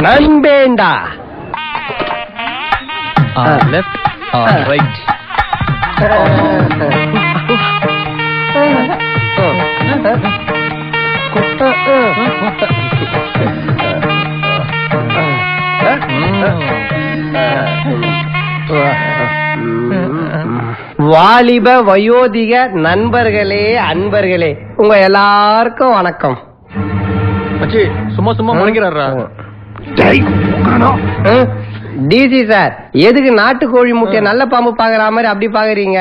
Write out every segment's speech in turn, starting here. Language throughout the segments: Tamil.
நண்பேண்டா. Left right. வாலிப வயோதிக நண்பர்களே, அன்பர்களே, உங்க எல்லாருக்கும் வணக்கம். சும்மா சும்மா முறைக்கிறாரா? டிசி சார், எதுக்கு நாட்டுக்கோழி முட்டைய நல்ல பாம்பு பாக்குற மாதிரி அப்படி பாக்குறீங்க?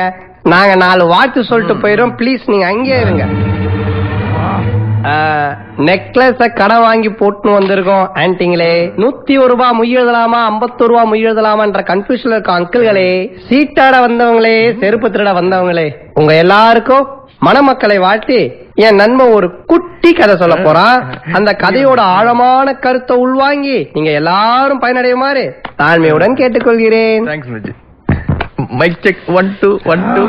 நாங்க 4 வார்த்தை சொல்லிட்டு போயிடும். ப்ளீஸ் நீங்க அங்கே இருங்க. நெக்லஸ கடன் வாங்கி போட்டு வந்திருக்கோம் ஆன்டிங்களே. 101 ரூபாய் முயழுதலாமா 51 ரூபாய் முயழுதலாமான்ற கன்ஃபியூஷன்ல இருக்க அங்கிள்களே, சீட்டாட வந்தவங்களே, செருப்பு திருட வந்தவங்களே, உங்க எல்லாருக்கும் மணமக்களை வாழ்த்தி என் நண்பன் ஒரு குட்டி கதை சொல்ல போறான். அந்த கதையோட ஆழமான கருத்தை உள்வாங்கி நீங்க எல்லாரும் பயனடையுமாறு தாழ்மையுடன் கேட்டுக்கொள்கிறேன். Mic check 1 2 1 2.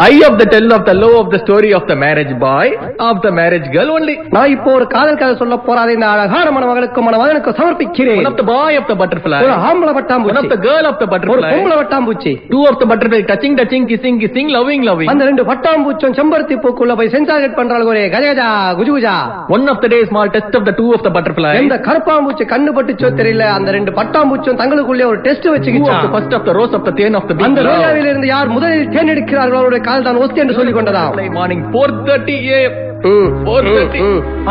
I of the tell of the low of the story of the marriage boy of the marriage girl only. நான் இப்போ ஒரு காதல் கதை சொல்ல போறாதே. இந்த அழகான மணமகளுக்கும் மணமகனுக்கும் சமர்ப்பிக்கிறேன். One of the boy of the butterfly, ஒரு ஆம்பளை பட்டாம்பூச்சி, one of the girl of the butterfly, ஒரு பொம்பளை பட்டாம்பூச்சி, two of the butterfly touching touching kissing kissing loving loving. அந்த 2 பட்டாம்பூச்சும் செம்பருத்தி பூக்குள்ள போய் சென்சார்கட் பண்றாங்க. ஒரே கஜகஜா குஜுகுஜா. One of the day small test of the two of the butterfly. இந்த கருப்பாம்பூச்சி கண்ணு பட்டுச்சோ தெரியல, அந்த 2 பட்டாம்பூச்சும் தங்களுக்குள்ளே ஒரு டெஸ்ட் வச்சுக்கிச்சு. The first of the rose of the தேன் of the big. அந்த ரோஜாவில இருந்து யார் முதலில் தேன் எடுக்கிறார்களோ அவருடைய கால் தான் ஒஸ்தி என்று சொல்லிக் கொண்டதா. Morning 4:30 AM.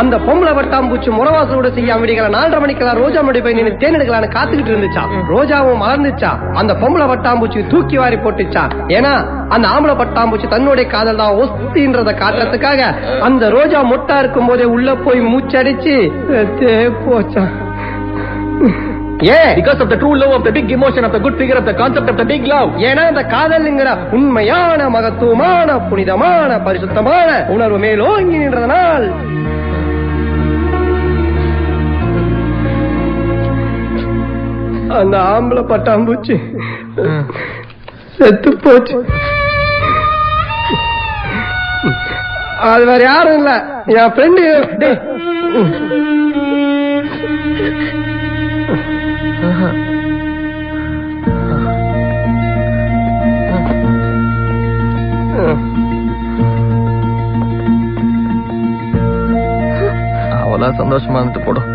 அந்த பொம்பளை வட்டாம்பூச்சி முறவாசலோட செய்ய விடிகளை 4:30 மணிக்கெல்லாம் ரோஜா முடி போய் நின்று தேன் எடுக்கலான்னு காத்துக்கிட்டு இருந்துச்சா. ரோஜாவும் மலர்ந்துச்சா. அந்த பொம்பளை வட்டாம்பூச்சி தூக்கி வாரி போட்டுச்சா. ஏன்னா அந்த ஆம்பளை பட்டாம்பூச்சி தன்னுடைய காதல் தான் ஒஸ்தின்றத காட்டுறதுக்காக அந்த ரோஜா மொட்டா இருக்கும் போதே உள்ள போய் மூச்சடிச்சு போச்சா. Because of the true love of the big emotion of the good figure of the concept of the big love. ஏன்னா அந்த காதல்ங்கிற உண்மையான மகத்துவமான புனிதமான பரிசுத்தமான உணர்வு மேலோங்கி நின்றதனால் அந்த ஆம்பளை பட்டாம்பூச்சி செத்து போச்சு. அது வேற யாரும் இல்ல, என் ஃப்ரெண்டு. அவளா சந்தோஷமா இருந்துட்டு போடும்.